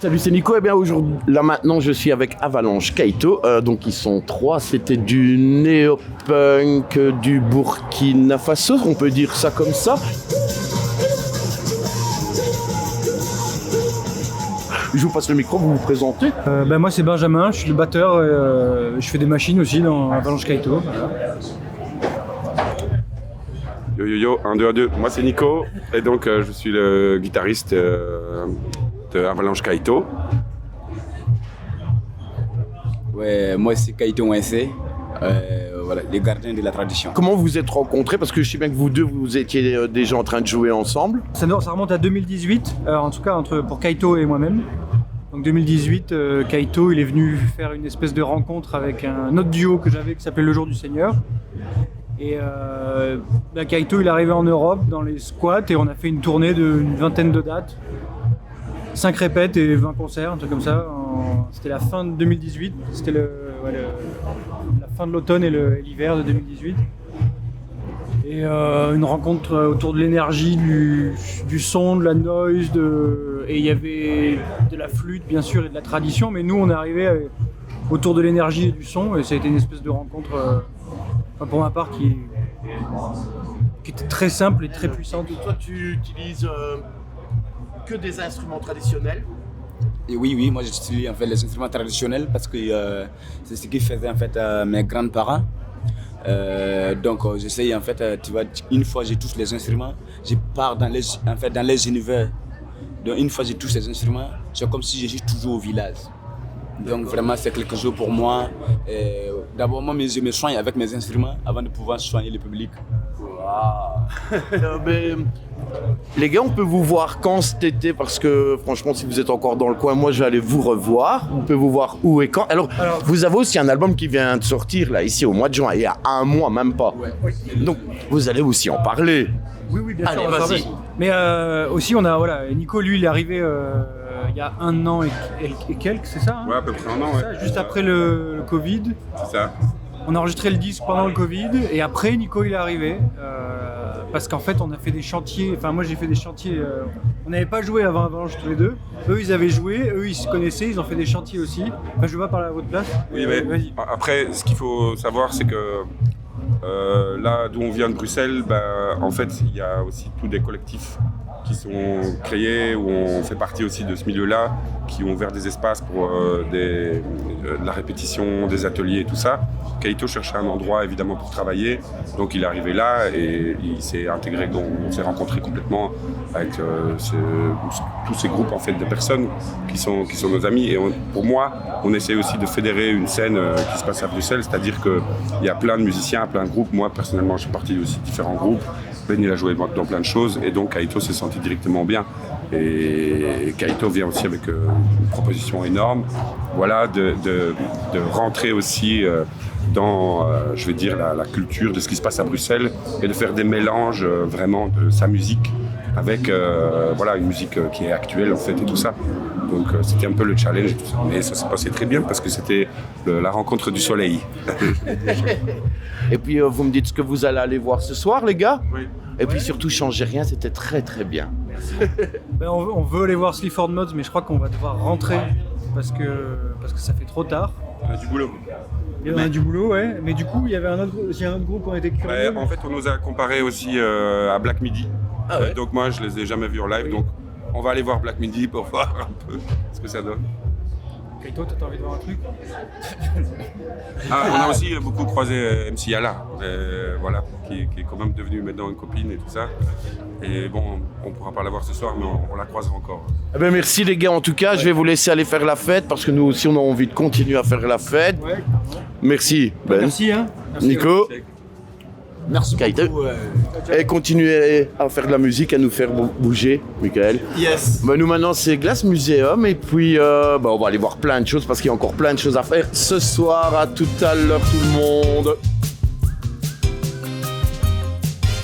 Salut, c'est Nico. Et bien aujourd'hui, là maintenant, je suis avec Avalanche Kaito. Donc ils sont 3. C'était du néo-punk du Burkina Faso, on peut dire ça comme ça. Je vous passe le micro, vous vous présentez. Moi c'est Benjamin, je suis le batteur et je fais des machines aussi dans Avalanche Kaito. Voilà. Yo yo yo, 1, 2, 1, 2. Moi c'est Nico et donc je suis le guitariste de Avalanche Kaito. Ouais, moi c'est Kaito Wense, voilà, les gardiens de la tradition. Comment vous vous êtes rencontrés? Parce que je sais bien que vous deux, vous étiez déjà en train de jouer ensemble. Ça remonte à 2018, en tout cas pour Kaito et moi-même. Donc 2018, Kaito il est venu faire une espèce de rencontre avec un autre duo que j'avais qui s'appelait Le Jour du Seigneur. Et Kaito il est arrivé en Europe dans les squats et on a fait une tournée d'une vingtaine de dates. 5 répètes et 20 concerts, un truc comme ça. C'était la fin de 2018, c'était la fin de l'automne et l'hiver de 2018. Et une rencontre autour de l'énergie, du son, de la noise, et il y avait de la flûte bien sûr et de la tradition, mais nous on est arrivé autour de l'énergie et du son et ça a été une espèce de rencontre, pour ma part, qui était très simple et très puissante. Toi tu utilises que des instruments traditionnels? Et oui, moi j'utilise en fait les instruments traditionnels parce que c'est ce qui faisaient en fait mes grands-parents. Donc j'essaye en fait, tu vois, une fois j'ai tous les instruments, je pars dans les univers. Donc une fois j'ai tous ces instruments, c'est comme si je suis toujours au village. Donc vraiment c'est quelque chose pour moi. D'abord moi je me soigne avec mes instruments avant de pouvoir soigner le public. Les gars, on peut vous voir quand cet été? Parce que franchement, si vous êtes encore dans le coin, moi je vais aller vous revoir. On peut vous voir où et quand. Alors vous avez aussi un album qui vient de sortir là, ici au mois de juin, il y a un mois même pas. Ouais. Donc vous allez aussi en parler. Oui, bien sûr. Allez, vas-y. Mais aussi on a Nico, lui, il est arrivé il y a 1 an et quelques, c'est ça hein? Ouais, à peu près 1 an, ouais. Ça, juste après le Covid. C'est ça. On a enregistré le disque pendant le Covid et après Nico il est arrivé parce qu'en fait on a fait des chantiers, moi j'ai fait des chantiers, on n'avait pas joué avant Avalanche tous les deux, eux ils avaient joué, eux ils se connaissaient, ils ont fait des chantiers aussi, je vais pas parler à votre place. Oui, mais vas-y. après ce qu'il faut savoir c'est que là d'où on vient de Bruxelles, en fait il y a aussi tous des collectifs qui sont créés, où on fait partie aussi de ce milieu-là, qui ont ouvert des espaces pour de la répétition, des ateliers et tout ça. Kaito cherchait un endroit évidemment pour travailler, donc il est arrivé là et il s'est intégré, donc on s'est rencontré complètement avec tous ces groupes en fait de personnes qui sont nos amis. Et pour moi, on essaie aussi de fédérer une scène qui se passe à Bruxelles, c'est-à-dire qu'il y a plein de musiciens, plein de groupes. Moi personnellement, je suis parti aussi de différents groupes. Ben il a joué dans plein de choses et donc Kaito s'est senti directement bien. Et Kaito vient aussi avec une proposition énorme, voilà, de rentrer aussi dans, je vais dire, la culture de ce qui se passe à Bruxelles et de faire des mélanges vraiment de sa musique avec une musique qui est actuelle en fait et tout ça. Donc c'était un peu le challenge et tout ça. Mais ça s'est passé très bien parce que c'était la rencontre du soleil. Et puis vous me dites ce que vous allez aller voir ce soir les gars? Oui. Et puis surtout changez rien, c'était très très bien. On veut aller voir Sleaford Mods mais je crois qu'on va devoir rentrer parce que ça fait trop tard. On a du boulot. Il y a du boulot, ouais. Mais du coup, il y avait un autre groupe qui était curieux. En fait, on nous a comparé aussi à Black Midi. Ah ouais. Donc moi, je les ai jamais vus en live. Oui. Donc on va aller voir Black Midi pour voir un peu ce que ça donne. Et toi, t'as envie de voir un truc? On a aussi beaucoup croisé MC Yala, qui est quand même devenue maintenant une copine et tout ça. Et bon, on pourra pas la voir ce soir, mais on la croisera encore. Merci les gars, en tout cas, je vais vous laisser aller faire la fête parce que nous aussi on a envie de continuer à faire la fête. Ouais. Merci Ben. Merci hein. Merci, Nico. Merci Kaito. beaucoup. Et continuez à faire de la musique, à nous faire bouger, Michael. Yes. Nous maintenant c'est Glass Museum et puis on va aller voir plein de choses parce qu'il y a encore plein de choses à faire ce soir. À tout à l'heure tout le monde.